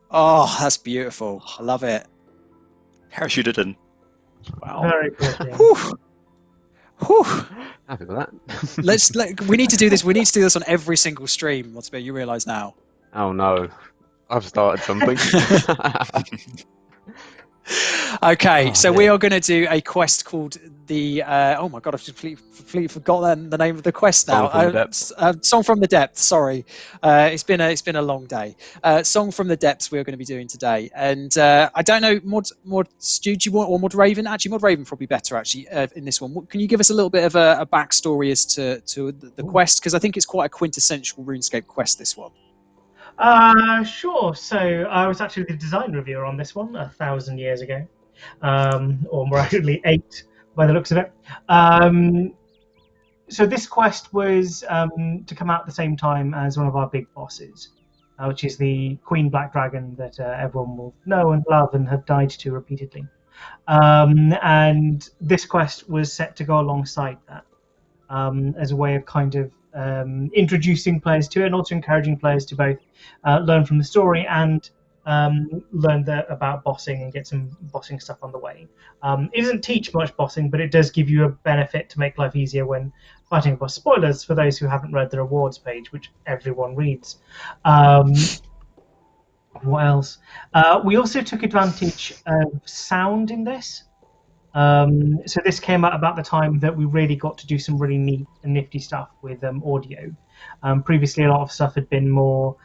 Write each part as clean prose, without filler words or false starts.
Oh, that's beautiful. I love it. Parachuted in. Wow. Very pretty. Whew. Whew. Happy with that. We need to do this. We need to do this on every single stream. What's you realise now? Oh no, I've started something. Okay, Oh, so dear. we are going to do a quest called the. Oh my god, I've completely forgotten the name of the quest now. Song from the Depths. Song from the Depths. Sorry, it's been a long day. Song from the Depths we are going to be doing today, and I don't know, Mod Stu, do you want, or Mod Raven? Actually, Mod Raven probably better actually in this one. Can you give us a little bit of a backstory as to the quest, because I think it's quite a quintessential RuneScape quest, this one. Sure. So I was actually the design reviewer on this one 1,000 years ago, or more accurately 8 by the looks of it. So this quest was to come out at the same time as one of our big bosses, which is the Queen Black Dragon that everyone will know and love and have died to repeatedly. And this quest was set to go alongside that as a way of kind of introducing players to it, and also encouraging players to both learn from the story and learn about bossing and get some bossing stuff on the way. It doesn't teach much bossing, but it does give you a benefit to make life easier when fighting a boss. Spoilers for those who haven't read the rewards page, which everyone reads. What else? We also took advantage of sound in this. So this came out about the time that we really got to do some really neat and nifty stuff with audio. Previously, a lot of stuff had been more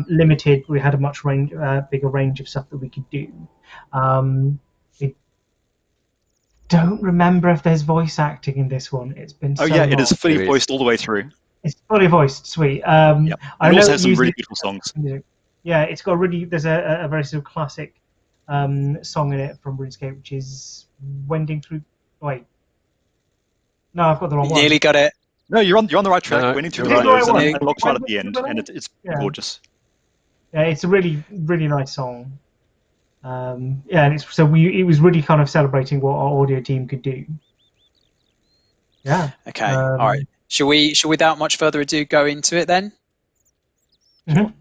limited. We had a much bigger range of stuff that we could do. I don't remember if there's voice acting in this one. It's been so yeah, long. it is fully voiced all the way through. It's fully voiced. Sweet. Yep. I It know also it has some usually- really beautiful songs. Yeah, it's got there's a very sort of classic song in it from RuneScape, which is Wending Through. Wait, no, I've got the wrong one. Nearly got it. No, you're on the right track. No, Winning through you're the right. windows You're and locks right at the end, and it's Yeah. gorgeous. Yeah, it's a really, really nice song. Yeah, and it was really kind of celebrating what our audio team could do. Yeah. Okay. All right. Shall we, without much further ado, go into it then? Mhm.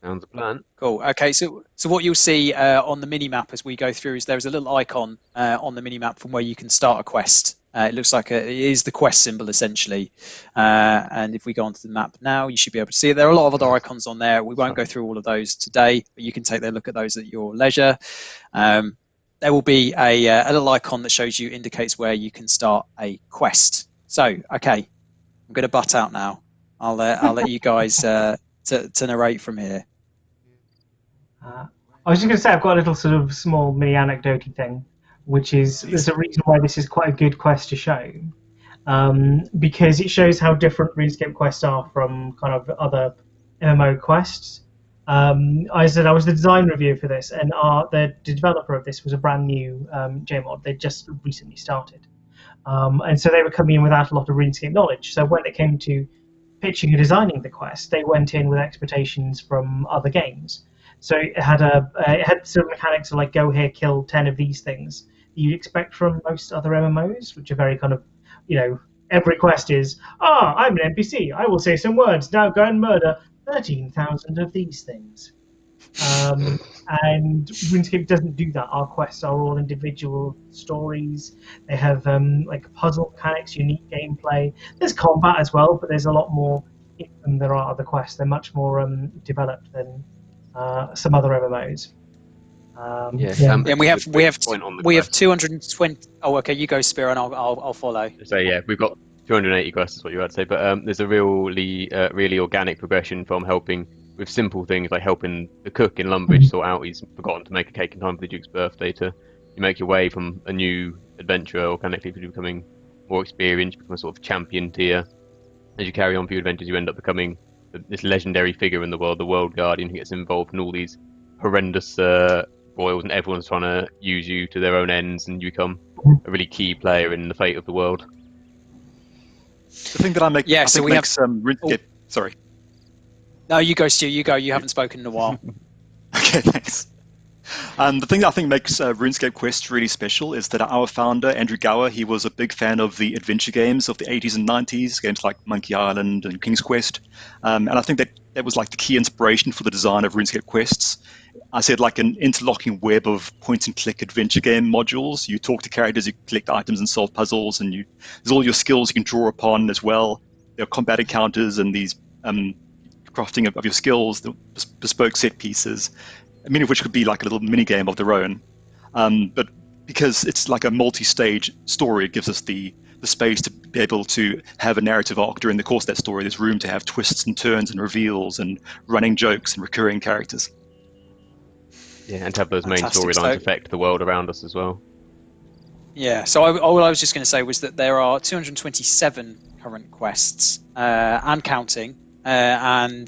Sounds a plan. Cool. Okay, so what you'll see on the mini map as we go through is there's a little icon on the mini map from where you can start a quest. It looks like it is the quest symbol essentially. And if we go onto the map now, you should be able to see it. There are a lot of other icons on there. We won't go through all of those today, but you can take a look at those at your leisure. There will be a little icon that shows you, indicates where you can start a quest. So, okay, I'm going to butt out now. I'll let you guys to narrate from here. I was just going to say I've got a little sort of small mini anecdote thing, which is there's a reason why this is quite a good quest to show, because it shows how different RuneScape quests are from kind of other MMO quests. I said I was the design reviewer for this, and the developer of this was a brand new JMod. They just recently started, and so they were coming in without a lot of RuneScape knowledge. So when it came to pitching and designing the quest, they went in with expectations from other games. So it had sort of mechanics of like go here, kill 10 of these things that you'd expect from most other MMOs, which are very kind of, every quest is, I'm an NPC, I will say some words, now go and murder 13,000 of these things. And RuneScape doesn't do that. Our quests are all individual stories. They have like puzzle mechanics, unique gameplay. There's combat as well, but there's a lot more in them than there are other quests. They're much more developed than some other MMOs. And we have 220. Oh, okay, you go, Spiro, and I'll follow. So yeah, we've got 280 quests, is what you had to say. But there's a really organic progression from helping with simple things like helping the cook in Lumbridge sort out he's forgotten to make a cake in time for the Duke's birthday, to you make your way from a new adventurer organically to becoming more experienced, become a sort of champion tier. As you carry on for your adventures, you end up becoming this legendary figure in the World Guardian, who gets involved in all these horrendous broils, and everyone's trying to use you to their own ends, and you become a really key player in the fate of the world. The thing that I think makes RuneScape. Sorry. No, you go, Stu. You go. You haven't spoken in a while. Okay, thanks. The thing that I think makes RuneScape Quest really special is that our founder, Andrew Gower, he was a big fan of the adventure games of the 80s and 90s, games like Monkey Island and King's Quest. And I think that was like the key inspiration for the design of RuneScape Quests. I said like an interlocking web of point-and-click adventure game modules. You talk to characters, you collect items and solve puzzles, and there's all your skills you can draw upon as well. There are combat encounters and these crafting of your skills, the bespoke set pieces, many of which could be like a little mini game of their own. But because it's like a multi-stage story, it gives us the space to be able to have a narrative arc during the course of that story. There's room to have twists and turns and reveals and running jokes and recurring characters. Yeah, and to have those main Fantastic. storylines affect the world around us as well. Yeah, so all I was just going to say was that there are 227 current quests and counting, and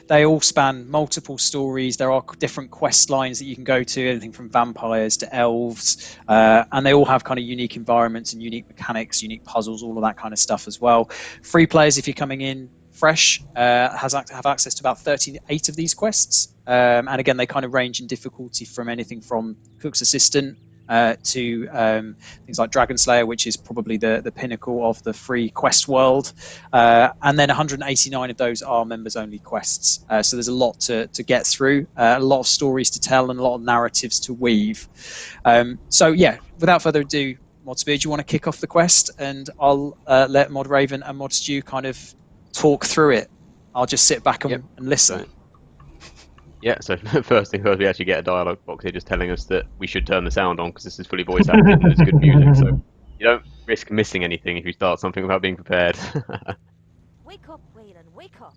they all span multiple stories. There are different quest lines that you can go to, anything from vampires to elves, and they all have kind of unique environments and unique mechanics, unique puzzles, all of that kind of stuff as well. Free players, if you're coming in fresh, have access to about 38 of these quests, and again they kind of range in difficulty from anything from Cook's Assistant to things like Dragon Slayer, which is probably the pinnacle of the free quest world, and then 189 of those are members only quests, so there's a lot to get through, a lot of stories to tell and a lot of narratives to weave. So yeah, without further ado, Mod Spear, do you want to kick off the quest, and I'll let Mod Raven and Mod Stew kind of talk through it. I'll just sit back and listen. Right. Yeah, so first thing first, we actually get a dialogue box here just telling us that we should turn the sound on because this is fully voice acted and there's good music, so you don't risk missing anything if you start something without being prepared. Wake up, Waylon, wake up!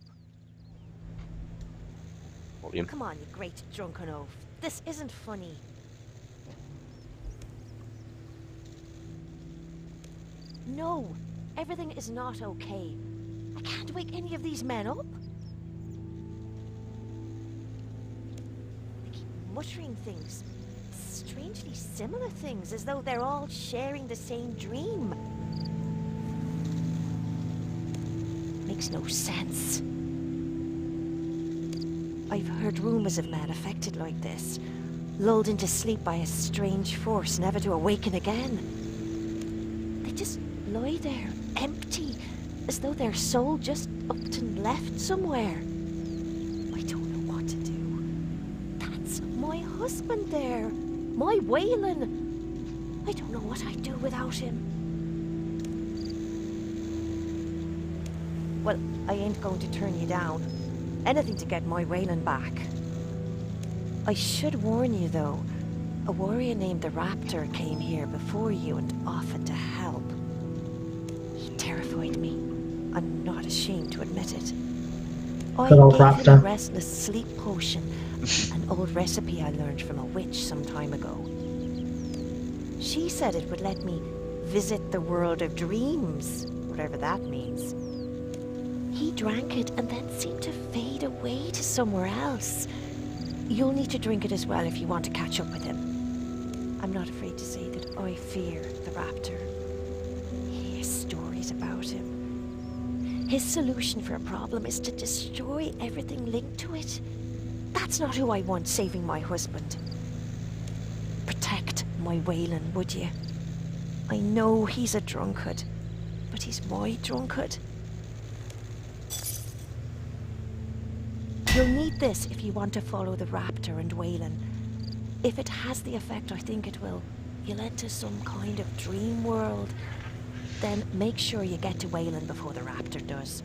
Volume. Come on, you great drunken oaf. This isn't funny. No, everything is not okay. I can't wake any of these men up. They keep muttering things, strangely similar things, as though they're all sharing the same dream. Makes no sense. I've heard rumors of men affected like this, lulled into sleep by a strange force, never to awaken again. They just lie there, empty, as though their soul just upped and left somewhere. I don't know what to do. That's my husband there, my Waylon. I don't know what I'd do without him. Well, I ain't going to turn you down. Anything to get my Waylon back. I should warn you, though. A warrior named the Raptor came here before you and offered to help. He terrified me. I'm not ashamed to admit it. I Good old gave him a Raptor. restless sleep potion, an old recipe I learned from a witch some time ago. She said it would let me visit the world of dreams, whatever that means. He drank it and then seemed to fade away to somewhere else. You'll need to drink it as well if you want to catch up with him. I'm not afraid to say that I fear the Raptor. He has stories about him. His solution for a problem is to destroy everything linked to it. That's not who I want saving my husband. Protect my Waylon, would you? I know he's a drunkard, but he's my drunkard. You'll need this if you want to follow the Raptor and Waylon. If it has the effect I think it will, you'll enter some kind of dream world. Then make sure you get to Waylon before the Raptor does.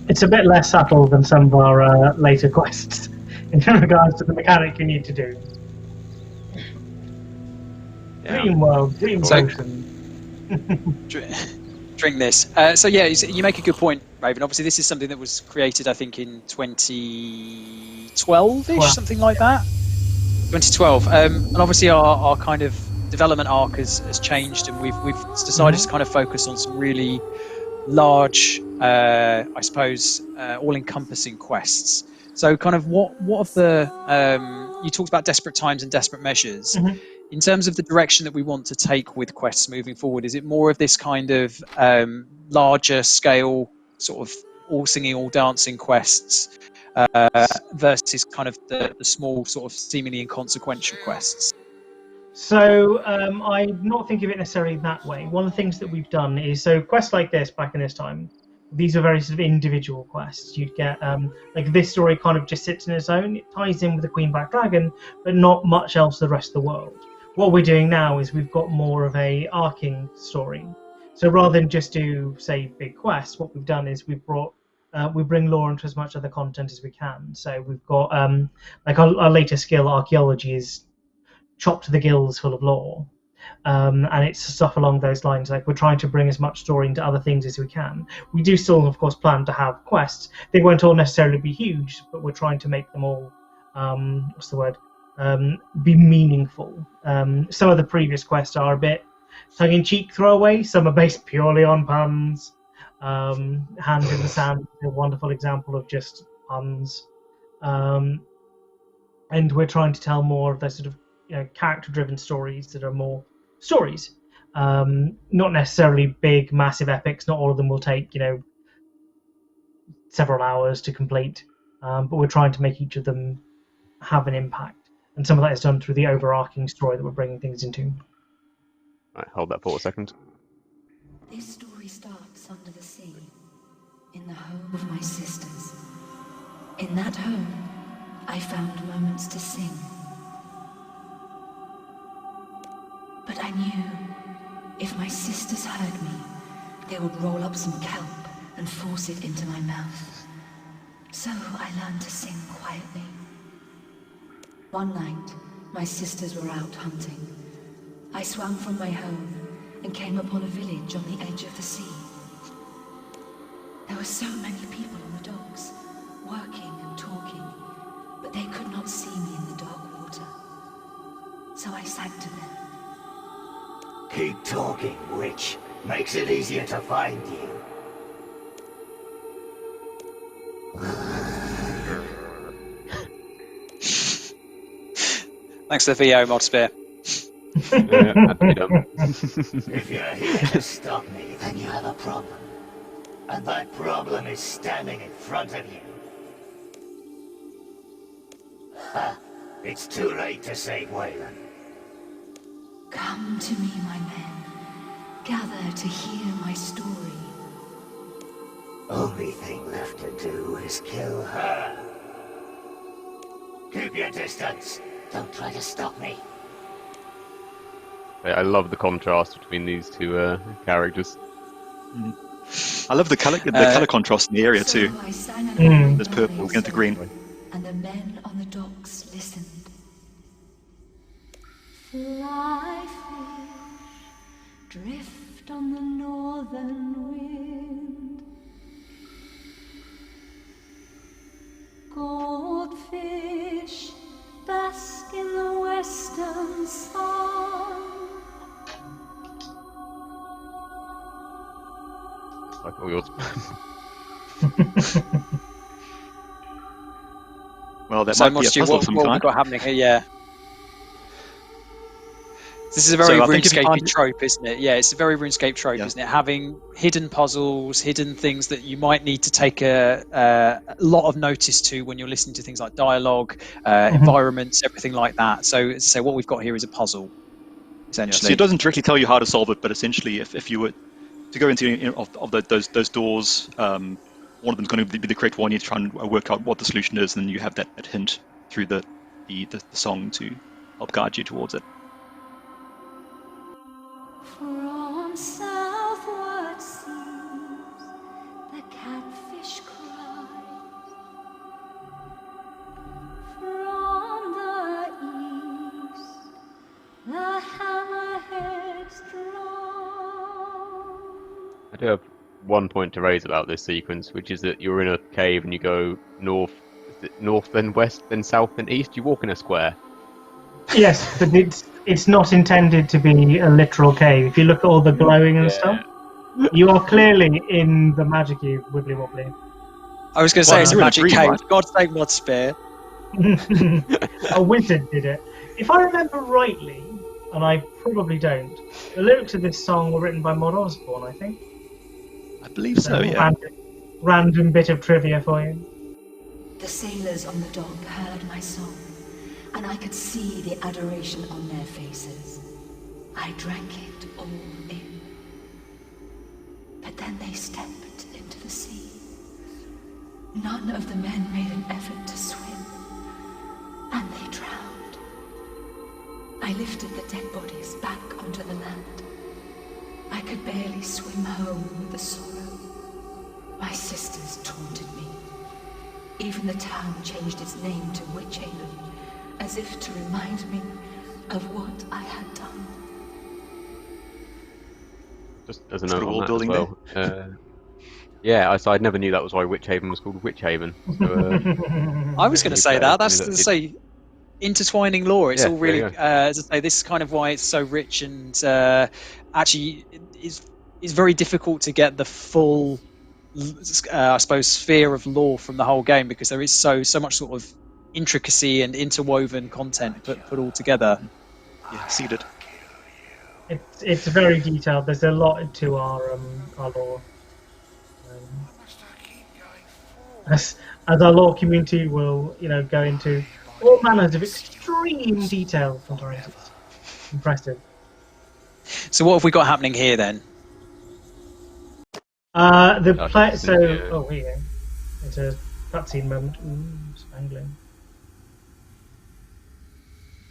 It's a bit less subtle than some of our later quests in regards to the mechanic you need to do. Yeah. Dream world, dream So- ocean. Drink this. So yeah, you make a good point, Raven. Obviously, this is something that was created, I think, in 2012-ish, Wow. something like that. 2012. And obviously, our kind of development arc has changed, and we've decided to kind of focus on some really large, I suppose, all-encompassing quests. So, kind of, what of the you talked about desperate times and desperate measures. Mhm. In terms of the direction that we want to take with quests moving forward, is it more of this kind of larger scale, sort of all singing, all dancing quests versus kind of the small, sort of seemingly inconsequential quests? So I not think of it necessarily that way. One of the things that we've done is, so quests like this back in this time these are very sort of individual quests. You'd get like this story kind of just sits in its own. It ties in with the Queenback Dragon, but not much else the rest of the world. What we're doing now is we've got more of a arcing story. So rather than just do, say, big quests, what we've done is we bring lore into as much other content as we can. So we've got like our latest skill, archaeology, is chopped to the gills full of lore. And it's stuff along those lines. Like, we're trying to bring as much story into other things as we can. We do still, of course, plan to have quests. They won't all necessarily be huge, but we're trying to make them all, be meaningful. Some of the previous quests are a bit tongue-in-cheek throwaway. Some are based purely on puns. Hand in the Sand is a wonderful example of just puns. And we're trying to tell more of the sort of character-driven stories that are more stories, not necessarily big, massive epics. Not all of them will take several hours to complete, but we're trying to make each of them have an impact, and some of that is done through the overarching story that we're bringing things into. Right, hold that for a second. This story starts under the sea, in the home of my sisters. In that home, I found moments to sing. But I knew, if my sisters heard me, they would roll up some kelp and force it into my mouth. So I learned to sing quietly. One night, my sisters were out hunting. I swam from my home and came upon a village on the edge of the sea. There were so many people on the docks, working and talking, but they could not see me in the dark water. So I sang to them. Keep talking, witch. Makes it easier to find you. Thanks for the VO, Modsphere. Had to be done. If you're here to stop me, then you have a problem. And that problem is standing in front of you. Ha! It's too late to save Waylon. Come to me, my men. Gather to hear my story. Only thing left to do is kill her. Keep your distance. Don't try to stop me. I love the contrast between these two characters. I love the color contrast in the area too. So I sang There's purple against the green. and the men on the docks listened. Fly fish, drift on the northern wind. Goldfish, bask in the western sun. Like all yours. Well, that So might be a Modstu, puzzle what of some have we kind. got happening here? Yeah. This is a very So I think if you RuneScape find- trope, isn't it? Yeah, it's a very RuneScape trope, Yeah. isn't it? Having hidden puzzles, hidden things that you might need to take a lot of notice to when you're listening to things like dialogue, environments, everything like that. So, as I say, what we've got here is a puzzle, Yeah, essentially. so it doesn't directly tell you how to solve it, but essentially, if you were to go into those doors, one of them's going to be the correct one. You try and work out what the solution is, and then you have that hint through the song to help guide you towards it. From southward seas, the catfish cries. From the east, the hammerheads drum. I do have one point to raise about this sequence, which is that you're in a cave and you go north, then west, then south, then east. You walk in a square. Yes, but it's not intended to be a literal cave. If you look at all the glowing and stuff, you are clearly in the magic cube, wibbly wobbly. I was going to say, it's a you're in a magic dream, cave. right? For God's sake, Modsphere. A wizard did it. If I remember rightly, and I probably don't, the lyrics of this song were written by Mod Osborne, I think. I believe so. Yeah. Random bit of trivia for you. The sailors on the dock heard my song, and I could see the adoration on their faces. I drank it all in. But then they stepped into the the sea. None of the men made an effort to swim, and they drowned. I lifted the dead bodies back onto the land. I could barely swim home with the sorrow. My sisters taunted me. Even the town changed its name to Witch Haven, as if to remind me of what I had done. Just as a Sort note of on that world as building well. Yeah, I never knew that was why Witch Haven was called Witch Haven. So, I was going to say that. That's That to did- say, intertwining lore. It's Yeah, all there you really, go. as I say, this is kind of why it's so rich and actually is very difficult to get the full, I suppose, sphere of lore from the whole game, because there is so much sort of intricacy and interwoven content put all together. Yeah, seeded. It's very detailed. There's a lot to our lore. As our lore community will, go into all manners of extreme detail. Sometimes it's impressive. So what have we got happening here then? Oh, here you yeah. go. It's a cutscene moment. Ooh, spangling.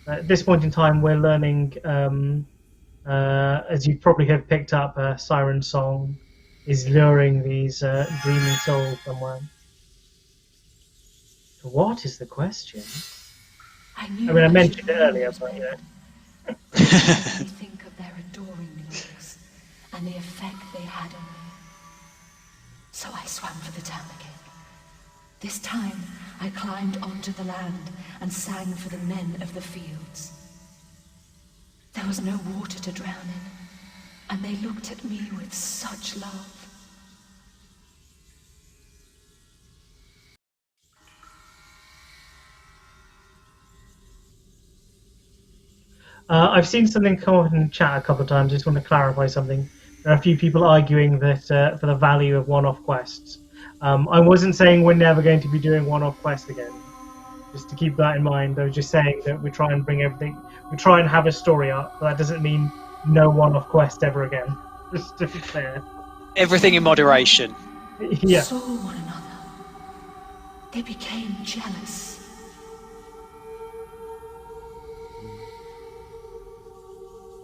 At this point in time, we're learning, as you probably have picked up, a siren song is luring these dreaming souls somewhere. What is the question? I mentioned it earlier, but Made me think of their adoring looks and the effect they had on me. So I swam for the town again. This time, I climbed onto the land and sang for the men of the fields. There was no water to drown in, and they looked at me with such love. I've seen something come up in chat a couple of times. I just want to clarify something. There are a few people arguing that for the value of one-off quests. I wasn't saying we're never going to be doing one-off quests again. Just to keep that in mind, I was just saying that we try and bring everything. We try and have a story arc, but that doesn't mean no one-off quest ever again. Just to be clear. Everything in moderation. Yeah. Saw one another. They became jealous.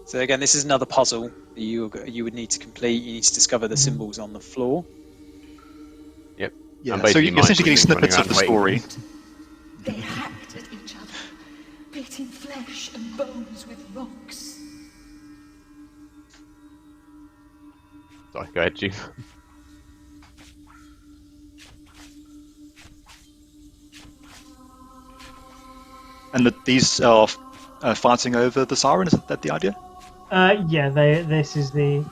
So again, this is another puzzle that you would need to complete. You need to discover the symbols on the floor. Yep. Yeah, And so basically you're essentially getting Mike was snippets of the running around story. They hacked at each other, beating flesh and bones with rocks. Sorry, go ahead, June. And these are fighting over the siren, is that the idea? Yeah. This is the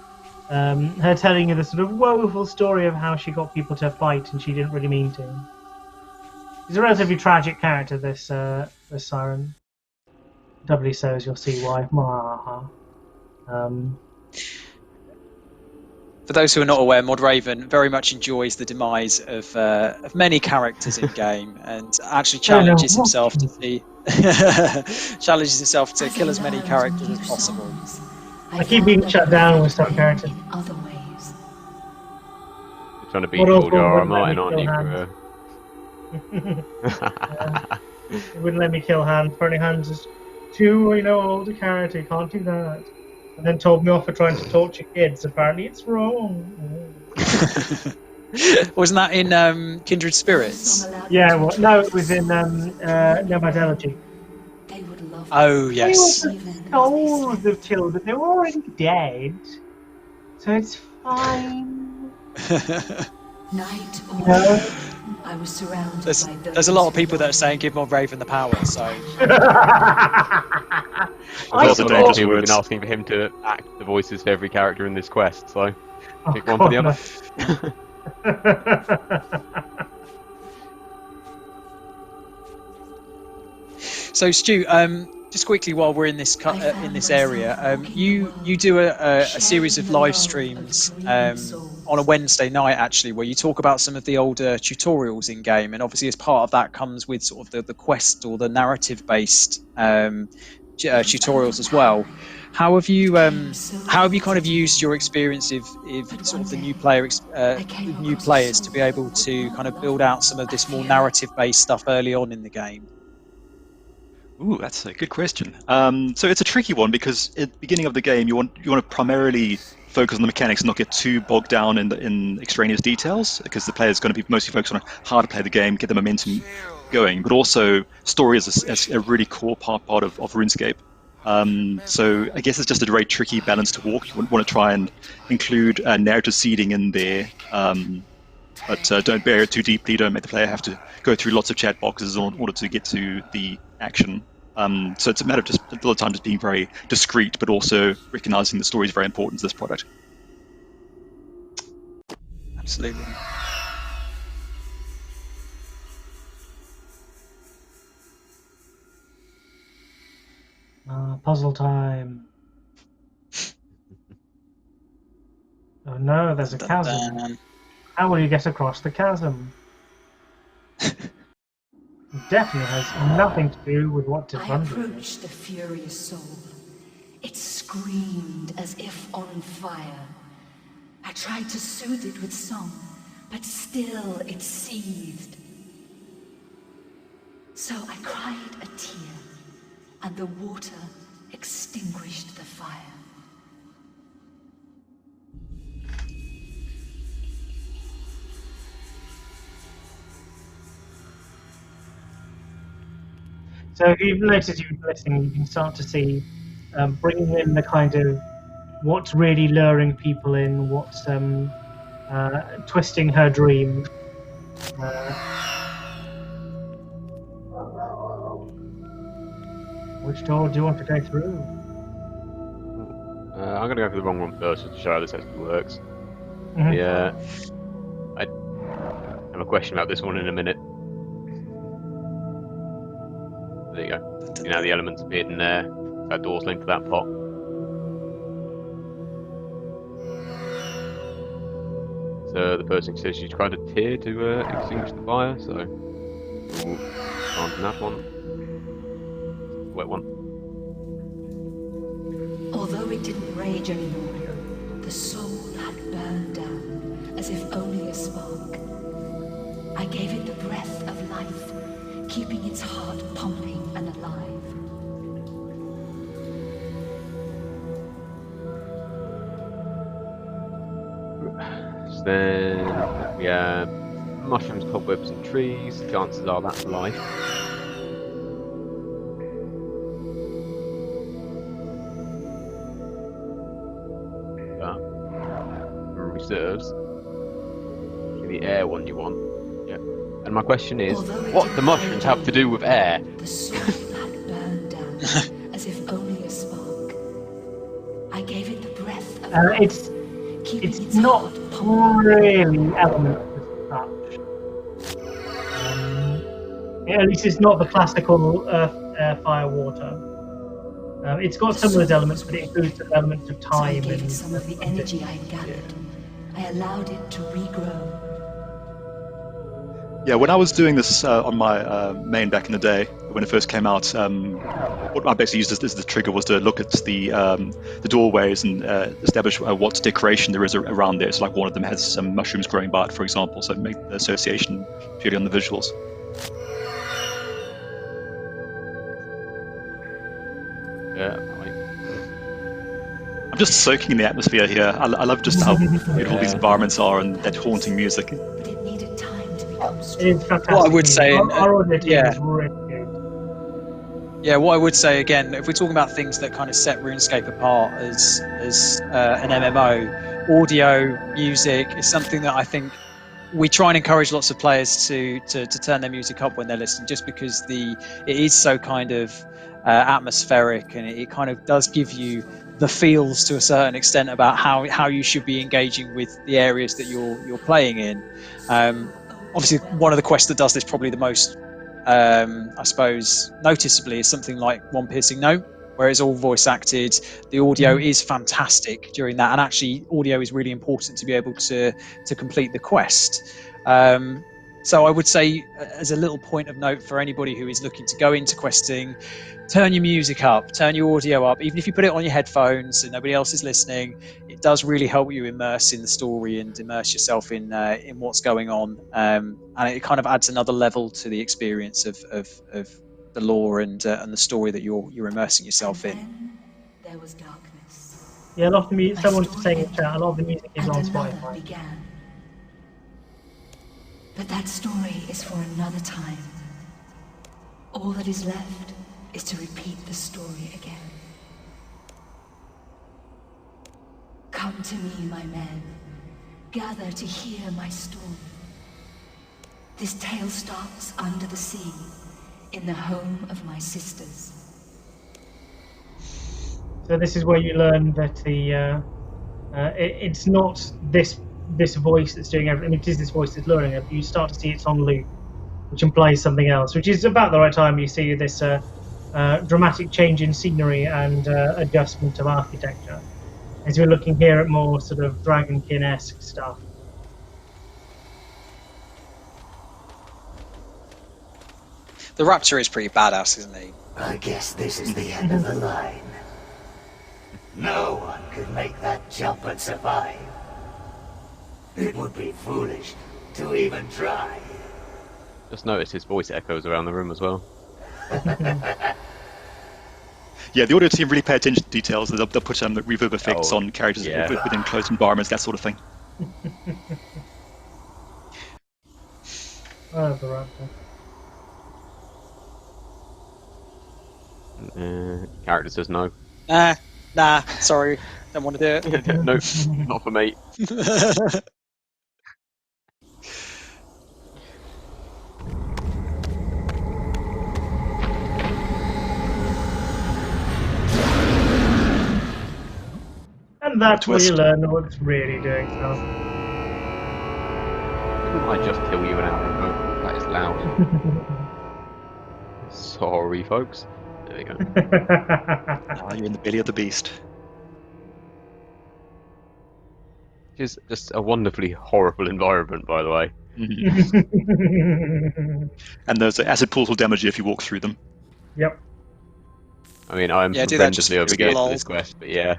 her telling you the sort of woeful story of how she got people to fight and she didn't really mean to. She's a relatively tragic character, this siren. Doubly so, as you'll see why. For those who are not aware, Modraven very much enjoys the demise of many characters in game, and actually challenges himself to kill as many characters as possible. I keep being shut down with some characters. In other ways. You're trying to beat What George awful R. R. wouldn't let Martin, me aren't you? It wouldn't let me kill Hans. Apparently Hans is too, older character. Can't do that. And then told me off for trying to torture kids. Apparently it's wrong. Wasn't that in Kindred Spirits? Yeah, well, no, it was in Nomad Elegy. They would love Oh yes. Souls of children, they were already dead. So it's fine. night or No. I was surrounded by There's a lot of people that are saying give Modraven the power, so There's also a lot of dangerous people have words. been asking for him to act the voices for every character in this quest, so Oh, pick one for the God, other. So Stu, just quickly while we're in this in this area, you do a series of live streams on a Wednesday night actually, where you talk about some of the older tutorials in game, and obviously as part of that comes with sort of the quest or the narrative based tutorials as well. How have you kind of used your experience of sort of the new new players to be able to kind of build out some of this more narrative-based stuff early on in the game? Ooh, that's a good question. So it's a tricky one because at the beginning of the game, you want to primarily focus on the mechanics and not get too bogged down in extraneous details, because the player is going to be mostly focused on how to play the game, get the momentum going. But also, story is a really core part of RuneScape. So I guess it's just a very tricky balance to walk. You want to try and include narrative seeding in there, but don't bury it too deeply. Don't make the player have to go through lots of chat boxes in order to get to the action. So it's a matter of just a lot of time just being very discreet, but also recognizing the story is very important to this product. Absolutely. Puzzle time. Oh no, there's a chasm. How will you get across the chasm? It definitely has nothing to do with what to I run. approached the furious soul. It screamed as if on fire. I tried to soothe it with song, but still it seethed. So I cried a tear, and the water extinguished the fire. So if you've noticed, you've been listening, you can start to see bringing in the kind of what's really luring people in, what's twisting her dream. Which door do you want to go through? I'm going to go for the wrong one first, just to show how this actually works. Mhm. Yeah. I have a question about this one in a minute. There you go. You know, the elements appeared in there. That door's linked to that pot. So the person says she's tried a tear to extinguish the fire, so we'll start on that one. Wet one. Although it didn't rage anymore, the soul had burned down, as if only a spark. I gave it the breath of life, keeping its heart pumping and alive. So then we have mushrooms, cobwebs, and trees. Chances are that's life. Reserves. The air one you want. Yeah. And my question is, what do mushrooms have to do with air? The soul had burned down, as if only a spark. I gave it the breath of life, keeping It's its not heart pumping. really elements as such. At least it's not the classical earth, air, fire, water. It's got some of those elements, but it includes the elements of So I time gave and it some of the energy I had gathered. I allowed it to regrow. Yeah, when I was doing this on my main back in the day, when it first came out, what I basically used as the trigger was to look at the doorways and establish what decoration there is around there. So like one of them has some mushrooms growing by it, for example, so make the association purely on the visuals. Yeah. I'm just soaking in the atmosphere here. I love just how beautiful these environments are and that haunting music. But it needed time to become it strong. is fantastic. What I would say, our audio team yeah. is really good. Yeah, what I would say again, if we're talking about things that kind of set RuneScape apart as an MMO, audio, music is something that I think we try and encourage lots of players to turn their music up when they're listening, just because it is so kind of atmospheric, and it kind of does give you the feels to a certain extent about how you should be engaging with the areas that you're playing in. Obviously, one of the quests that does this probably the most, I suppose, noticeably is something like One Piercing Note, where it's all voice acted. The audio is fantastic during that, and actually audio is really important to be able to complete the quest. So I would say, as a little point of note for anybody who is looking to go into questing, turn your music up, turn your audio up. Even if you put it on your headphones and nobody else is listening, it does really help you immerse in the story and immerse yourself in what's going on. And it kind of adds another level to the experience of the lore and the story that you're immersing yourself in. Then there was darkness. Yeah, a lot of the music. My Someone's story saying in ended, chat, a lot of the music is and on another Spotify. began. But that story is for another time. All that is left is to repeat the story again. Come to me, my men. Gather to hear my story. This tale starts under the sea, in the home of my sisters. So this is where you learn that the it's not this voice that's doing everything. I mean, it is this voice that's luring it. But you start to see it's on loop, which implies something else. Which is about the right time you see this dramatic change in scenery and adjustment of architecture. As we're looking here at more sort of Dragonkin-esque stuff. The Raptor is pretty badass, isn't he? I guess this is the end of the line. No one could make that jump and survive. It would be foolish to even try. Just notice his voice echoes around the room as well. Yeah, the audio team really pay attention to details. They'll put the reverb effects on characters within closed environments, that sort of thing. Oh, the Raptor. Character says no. Nah, sorry, don't want to do it. Nope, not for me. And that's where you learn what's really doing stuff. Didn't I just kill you an hour ago? That is loud. Sorry, folks. There we go. You're in the belly of the beast. Which is just a wonderfully horrible environment, by the way. And those acid pools will damage you if you walk through them. Yep. I mean, I'm horrendously overgeared for this quest, but yeah.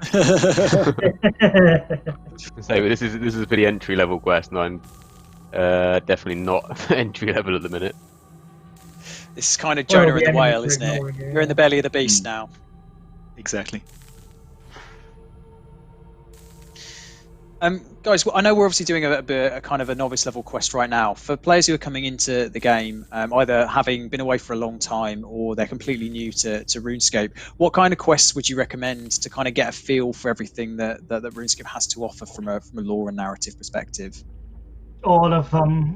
So this is a pretty entry level quest, and I'm definitely not entry level at the minute. This is kind of Jonah and the whale, isn't it? You're in the belly of the beast now. Exactly. Guys, I know we're obviously doing a kind of a novice level quest right now. For players who are coming into the game, either having been away for a long time or they're completely new to RuneScape, what kind of quests would you recommend to kind of get a feel for everything that RuneScape has to offer from a lore and narrative perspective? All of them.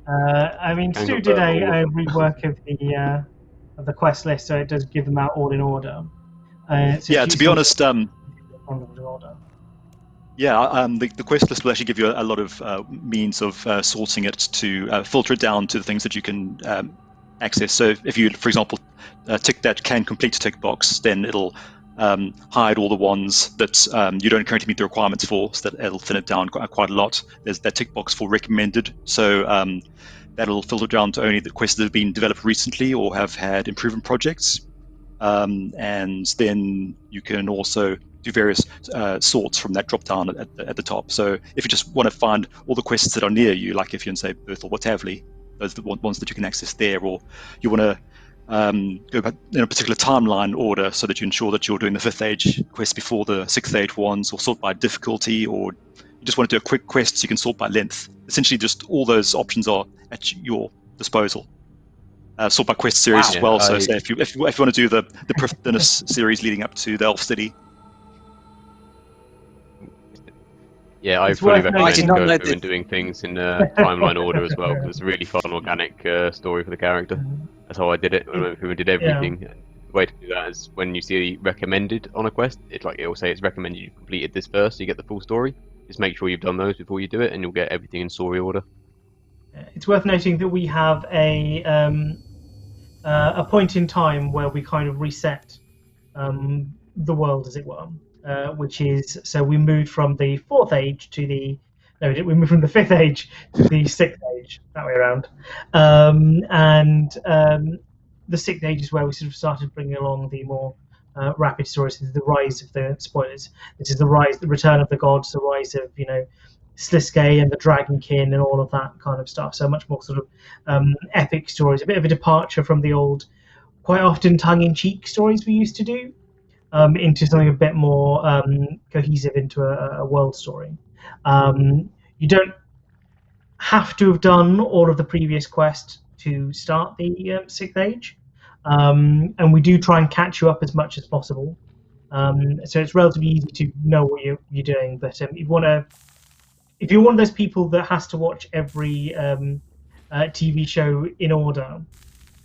I mean, Stu did a rework of the quest list, so it does give them out all in order. Yeah, to be honest, order. Yeah, the quest list will actually give you a lot of means of sorting it to filter it down to the things that you can access. So if you, for example, tick that can complete tick box, then it'll hide all the ones that you don't currently meet the requirements for, so that it'll thin it down quite a lot. There's that tick box for recommended, so that'll filter down to only the quests that have been developed recently or have had improvement projects. And then you can also do various sorts from that drop down at the top. So if you just want to find all the quests that are near you, like if you're in, say, Berth or Watavley, those are the ones that you can access there, or you want to go by in a particular timeline order so that you ensure that you're doing the 5th age quest before the 6th age ones, or sort by difficulty, or you just want to do a quick quest so you can sort by length. Essentially, just all those options are at your disposal. Sort by quest series as well. So say if you want to do the Prifdinus series leading up to the Elf City. Yeah, I fully recommend going through and doing things in timeline order as well, because it's a really fun, organic story for the character. That's how I did it. I went through and did everything. Yeah. The way to do that is when you see recommended on a quest, it'll say it's recommended you completed this first, so you get the full story. Just make sure you've done those before you do it, and you'll get everything in story order. It's worth noting that we have a point in time where we kind of reset the world, as it were, which is, so we moved from the 4th age to the No, we didn't. We moved from the 5th age to the 6th age, that way around. The 6th age is where we sort of started bringing along the more rapid stories. This is the rise of the spoilers. This is the return of the gods, the rise of Sliskay and the Dragonkin and all of that kind of stuff. So much more sort of epic stories. A bit of a departure from the old, quite often tongue-in-cheek stories we used to do, into something a bit more cohesive, into a world story. You don't have to have done all of the previous quests to start the 6th age, and we do try and catch you up as much as possible. So it's relatively easy to know what you're doing. But if you're one of those people that has to watch every TV show in order,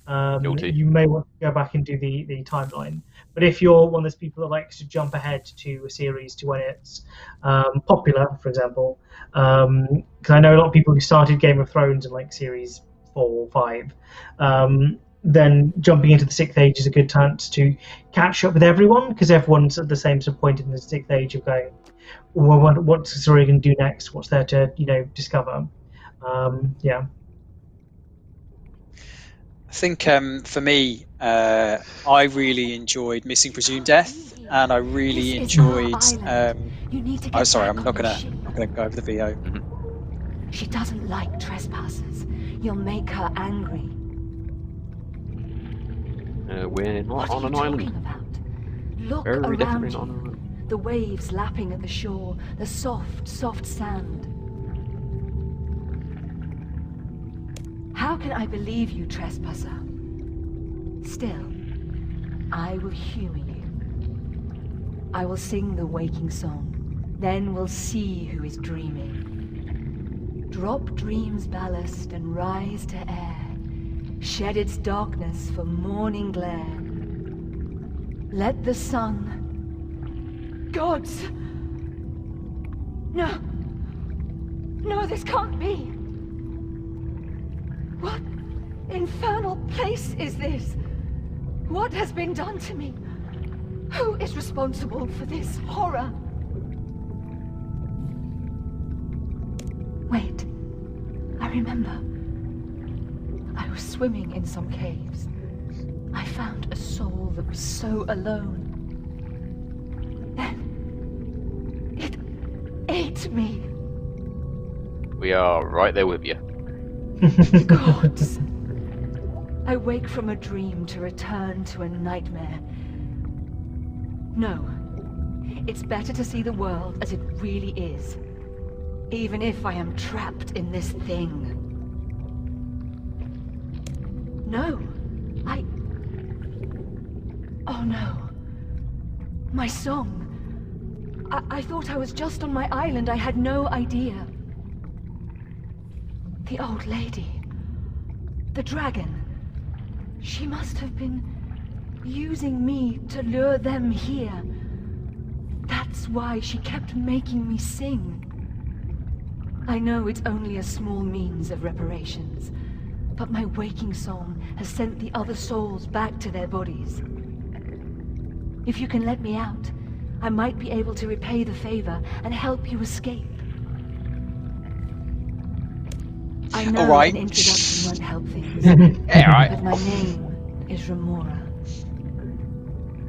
you may want to go back and do the timeline. But if you're one of those people that likes to jump ahead to a series to when it's popular, for example, because I know a lot of people who started Game of Thrones in like series 4 or 5, then jumping into the 6th age is a good chance to catch up with everyone, because everyone's at the same sort of point in the 6th age of going, well, what's the story going to do next? What's there to discover? Yeah. I think for me, I really enjoyed Missing Presumed Death, and I really enjoyed. Oh, sorry, I'm not gonna go over the VO. She doesn't like trespassers. You'll make her angry. We're not on an island. About? Look Very around definitely you. not on an island. The waves lapping at the shore, the soft, soft sand. How can I believe you, trespasser? Still, I will humor you. I will sing the waking song. Then we'll see who is dreaming. Drop dream's ballast and rise to air. Shed its darkness for morning glare. Let the sun... Gods! No! No, this can't be! What infernal place is this? What has been done to me? Who is responsible for this horror? Wait, I remember. I was swimming in some caves. I found a soul that was so alone. Then it ate me. We are right there with you. Gods. I wake from a dream to return to a nightmare. No. It's better to see the world as it really is. Even if I am trapped in this thing. No. Oh no. My song. I thought I was just on my island. I had no idea. The old lady. The dragon. She must have been using me to lure them here. That's why she kept making me sing. I know it's only a small means of reparations, but my waking song has sent the other souls back to their bodies. If you can let me out, I might be able to repay the favor and help you escape. I know All right. an introduction won't help things, Yeah, right. but my name is Remora.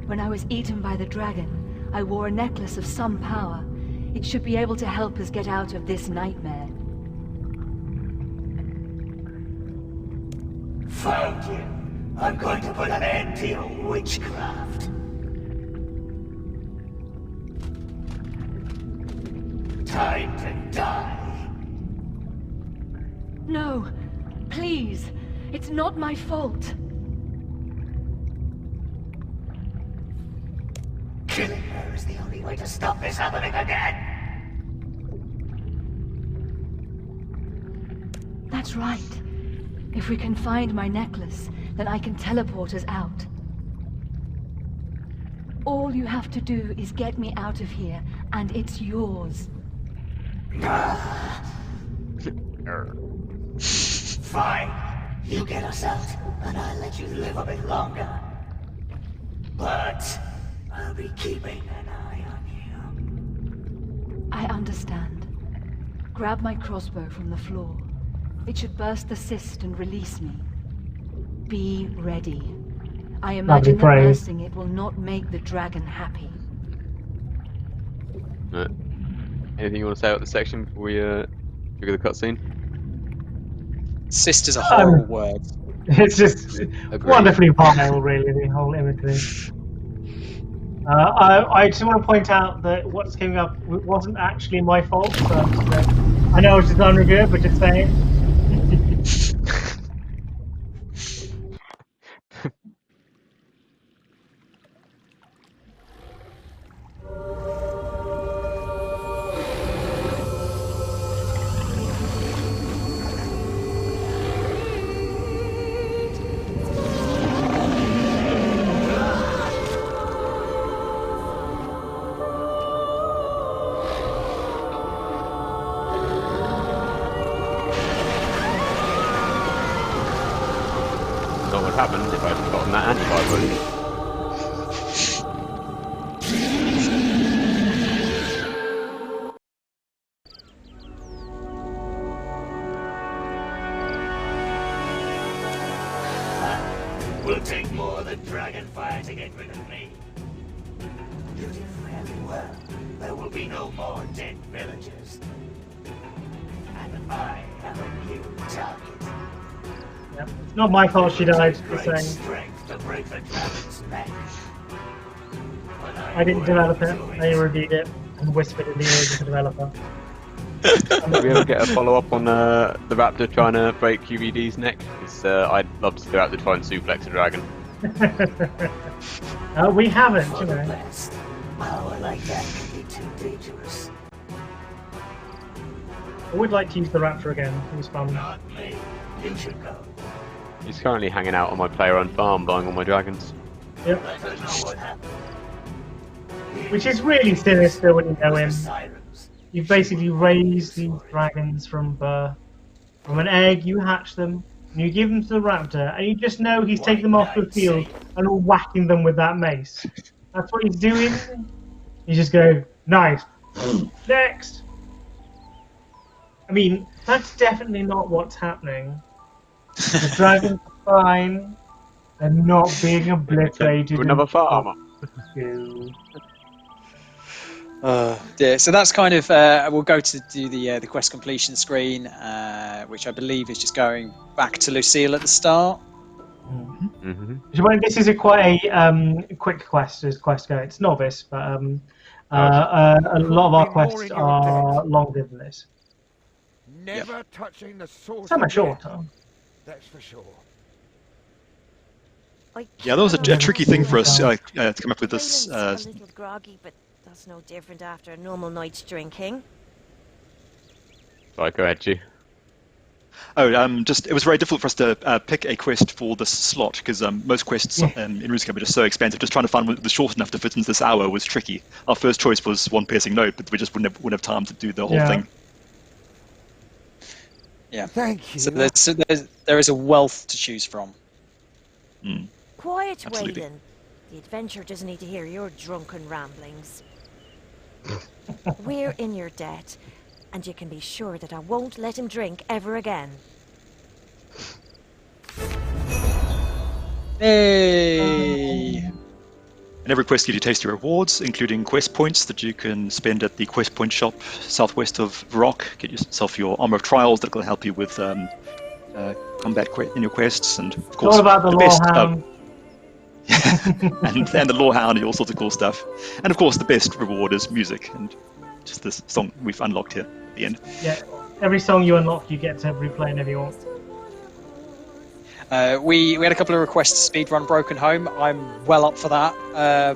When I was eaten by the dragon, I wore a necklace of some power. It should be able to help us get out of this nightmare. Found you. I'm going to put an end to your witchcraft. Time to die. No, please. It's not my fault. Killing her is the only way to stop this happening again. That's right. If we can find my necklace, then I can teleport us out. All you have to do is get me out of here, and it's yours. Fine. You get us out, and I'll let you live a bit longer. But I'll be keeping an eye on you. I understand. Grab my crossbow from the floor. It should burst the cyst and release me. Be ready. I imagine that phrase. bursting it will not make the dragon happy. Right. Anything you want to say about this section before we trigger the cutscene? Sister's a horrible word. It's just Agreed. wonderfully vile, really, the whole imagery. I just want to point out that what's coming up wasn't actually my fault. So I know it's just unreviewed, but just saying. Not what happened if I'd gotten that antiviral. Will take more than dragon fire to get rid of me. You did fairly well. There will be no more dead villagers. And I have a new target. Yep. It's not my fault she died, just Great saying. strength to break the dragon's neck. But I didn't develop it, will I reviewed it and whispered in the ears of the developer. Did we ever get a follow-up on the raptor trying to break QED's neck? Because I'd love to go out to try and suplex a dragon. We haven't, For you the know. best. Power like that can be too dangerous. I would like to use the raptor again, it was fun. Not me. You should go. He's currently hanging out on my player-owned farm, buying all my dragons. Yep. Let her know what happened. Which is really sinister when you know him. Sirens. You've basically raised these dragons from birth. From an egg, you hatch them, and you give them to the raptor, and you just know he's taking them off the field and whacking them with that mace. That's what he's doing. You just go, nice. Next! I mean, that's definitely not what's happening. The dragons are fine. They're not being obliterated. To another farm. Yeah, so that's kind of we'll go to do the quest completion screen, which I believe is just going back to Lucille at the start. Mm-hmm. This is quite a quick quest as quest go. It's novice, but a lot of our quests are longer than this. Never touching the source. Some are of shorter. death, that's for sure. Yeah, that was a tricky thing for us to come up with this. A little groggy, but that's no different after a normal night's drinking. Sorry, go ahead, G. It was very difficult for us to pick a quest for this slot because most quests in RuneScape are just so expensive. Just trying to find one that was short enough to fit into this hour was tricky. Our first choice was one piercing note, but we just wouldn't have time to do the whole thing. Yeah. Thank you. So there is a wealth to choose from. Quiet, Absolutely. Waylon. The adventurer doesn't need to hear your drunken ramblings. We're in your debt, and you can be sure that I won't let him drink ever again. Hey! And every quest gives you tasty rewards, including quest points that you can spend at the quest point shop southwest of Varrock. Get yourself your armor of trials that will help you with combat in your quests, and of course What about the Lorehound? and the Lorehound and all sorts of cool stuff. And of course, the best reward is music, and just this song we've unlocked here at the end. Yeah, every song you unlock, you get to replay whenever you want. We had a couple of requests to speedrun Broken Home. I'm well up for that,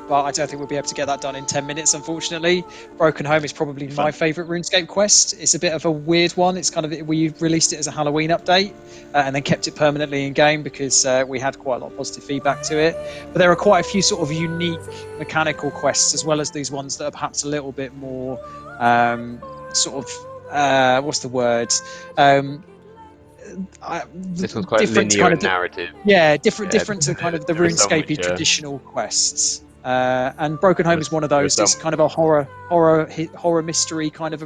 but I don't think we'll be able to get that done in 10 minutes, unfortunately. Broken Home is probably my favourite RuneScape quest. It's a bit of a weird one. It's kind of, we released it as a Halloween update and then kept it permanently in game because we had quite a lot of positive feedback to it. But there are quite a few sort of unique mechanical quests, as well as these ones that are perhaps a little bit more what's the word? This one's quite linear kind and narrative. Yeah, different to kind of the there is so RuneScape much, traditional quests. And Broken Home is one of those. It's kind of a horror mystery kind of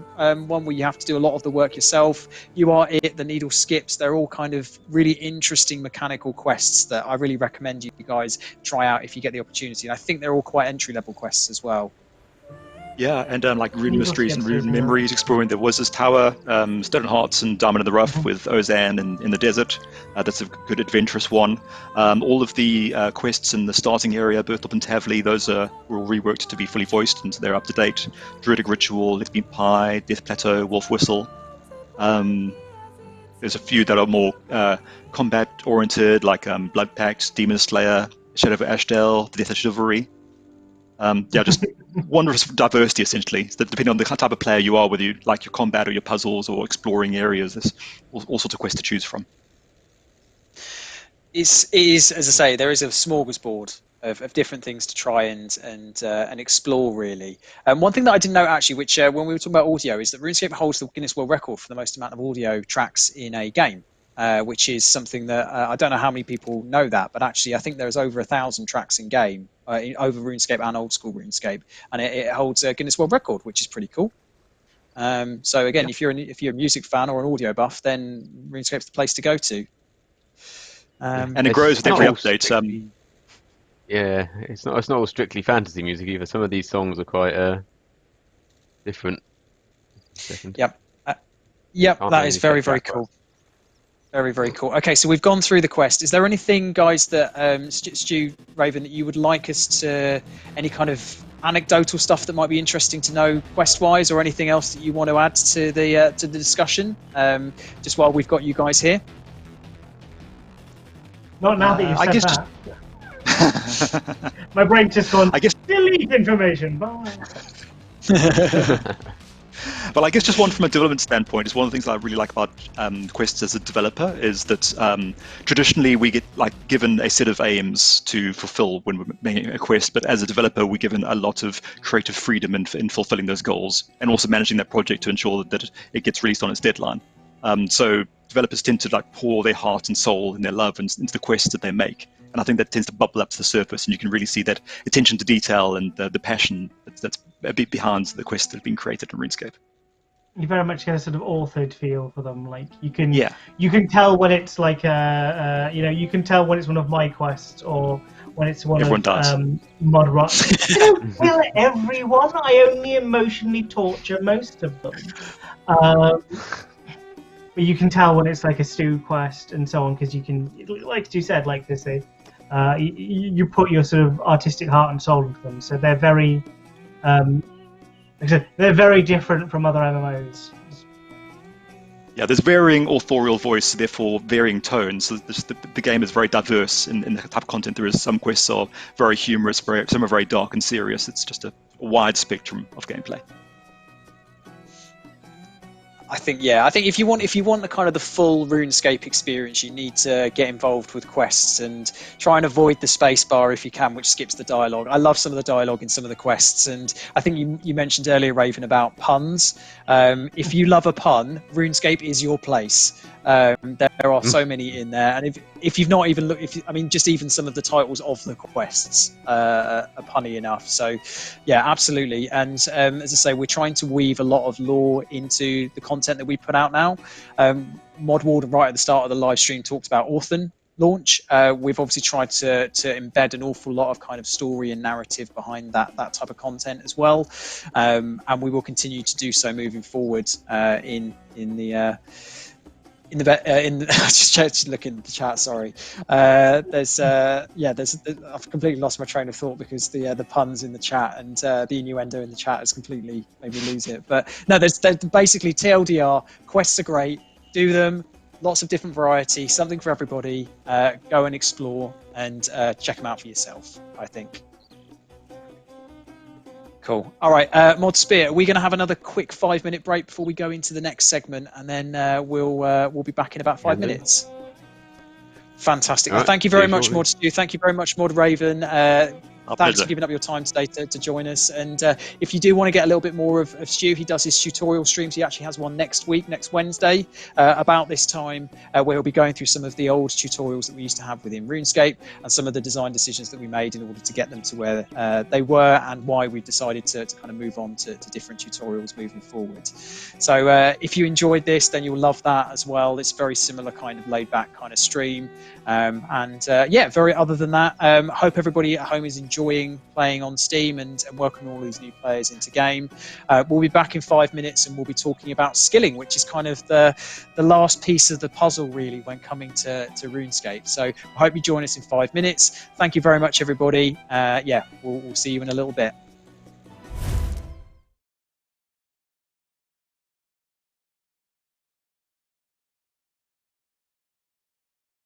one where you have to do a lot of the work yourself. You Are It, The Needle Skips. They're all kind of really interesting mechanical quests that I really recommend you guys try out if you get the opportunity. And I think they're all quite entry-level quests as well. Yeah, and like Rune Mysteries and Rune Memories, exploring the Wizard's Tower, Stone Hearts and Diamond in the Rough with Ozan in the desert. That's a good adventurous one. All of the quests in the starting area, Berthorpe and Tavley, those were all reworked to be fully voiced, and so they're up to date. Druidic Ritual, Let's Be Pie, Death Plateau, Wolf Whistle. There's a few that are more combat-oriented, like Blood Pact, Demon Slayer, Shadow of Ashdale, The Death of Chivalry. Just wondrous diversity, essentially. So depending on the type of player you are, whether you like your combat or your puzzles or exploring areas, there's all sorts of quests to choose from. It is, as I say, there is a smorgasbord of different things to try and explore, really. One thing that I didn't know, actually, which when we were talking about audio, is that RuneScape holds the Guinness World Record for the most amount of audio tracks in a game. Which is something that I don't know how many people know that, but actually I think there's over 1,000 tracks in game over RuneScape and old school RuneScape, and it holds a Guinness World Record, which is pretty cool. So again, if you're a music fan or an audio buff, then RuneScape's the place to go to. And it grows with every update. Yeah, it's not all strictly fantasy music either. Some of these songs are quite different. Yep, that is very, very cool. Very, very cool. Okay, so we've gone through the quest. Is there anything, guys, that Stu, Raven, that you would like us to, any kind of anecdotal stuff that might be interesting to know quest-wise, or anything else that you want to add to the discussion? Just while we've got you guys here. Not now that you've said that. My brain just gone. Delete information. Bye. Well, I guess just one from a development standpoint is one of the things that I really like about quests as a developer is that traditionally we get given a set of aims to fulfill when we're making a quest, but as a developer we're given a lot of creative freedom in fulfilling those goals and also managing that project to ensure that it gets released on its deadline. So developers tend to pour their heart and soul and their love into the quests that they make. And I think that tends to bubble up to the surface, and you can really see that attention to detail and the passion that's a bit behind the quests that have been created in RuneScape. You very much get a sort of authored feel for them. Like you can tell when it's like you can tell when it's one of my quests or when it's one Everyone of Mod Rock. I don't kill everyone. I only emotionally torture most of them. But you can tell when it's like a Stu quest and so on, because you can, like Stu said, like they say, you put your sort of artistic heart and soul into them. So they're very, they're very different from other MMOs. Yeah, there's varying authorial voice, therefore varying tones. So the game is very diverse in the type of content there is. Some quests are very humorous, some are very dark and serious. It's just a wide spectrum of gameplay. I think if you want the kind of the full RuneScape experience, you need to get involved with quests and try and avoid the space bar if you can, which skips the dialogue. I love some of the dialogue in some of the quests, and I think you mentioned earlier, Raven, about puns. If you love a pun, RuneScape is your place. There are so many in there, and if you've not even looked, just even some of the titles of the quests are punny enough. So yeah, absolutely. And as I say, we're trying to weave a lot of lore into the content that we put out now. Mod Warden right at the start of the live stream talked about Orphan launch. We've obviously tried to embed an awful lot of kind of story and narrative behind that type of content as well, and we will continue to do so moving forward just looking at the chat. Sorry, I've completely lost my train of thought because the puns in the chat and the innuendo in the chat has completely made me lose it. But no, there's basically TLDR. Quests are great. Do them. Lots of different variety. Something for everybody. Go and explore and check them out for yourself, I think. Cool. All right, Mod Spear, are we going to have another quick 5-minute break before we go into the next segment, and then we'll be back in about 5 minutes? Fantastic. Well, thank you very much, Mod Spear. Thank you very much, Mod Raven. Thanks for giving up your time today to join us. And if you do want to get a little bit more of Stu, he does his tutorial streams. He actually has one next week, next Wednesday, about this time, where he'll be going through some of the old tutorials that we used to have within RuneScape and some of the design decisions that we made in order to get them to where they were, and why we decided to kind of move on to different tutorials moving forward. So if you enjoyed this, then you'll love that as well. It's very similar kind of laid back kind of stream. Very other than that, hope everybody at home is enjoying playing on Steam and welcoming all these new players into game. We'll be back in 5 minutes and we'll be talking about skilling, which is kind of the last piece of the puzzle really when coming to RuneScape. So I hope you join us in 5 minutes. Thank you very much, everybody. We'll see you in a little bit.